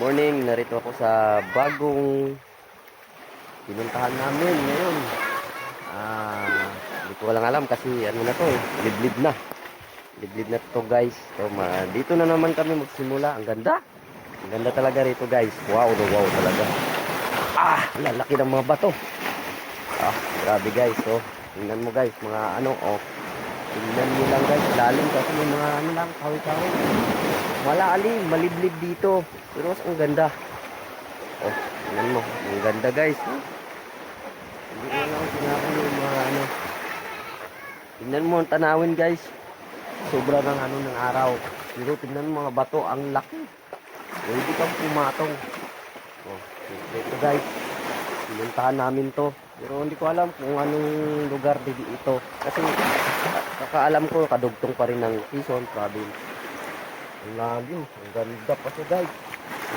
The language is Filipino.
morning, narito ako sa bagong pinuntahan namin ngayon. Hindi ko lang alam kasi ano na to eh, liblib na. Liblib na to guys. So, dito na naman kami magsimula. Ang ganda. Ang ganda talaga rito guys. Wow, no, wow talaga. Lalaki ng mga bato. Grabe guys. So, tingnan mo guys, mga ano, tingnan mo lang guys, lalim kasi may mga ano lang, kawi-kawi. Malalim, maliblib dito. Pero mas ang ganda. Tingnan mo. Ang ganda guys. Hindi ko lang sinabi yung mga ano. Tingnan mo ang tanawin guys. Sobra ng ano ng araw. Pero tingnan mo mga bato. Ang laki. Hindi kang pumatong. Ito guys. Pinuntahan namin to. Pero hindi ko alam kung anong lugar dito. Kasi kakaalam ko kadugtong pa rin ng Quezon Province. Ang lalim. Ang ganda pa siya guys.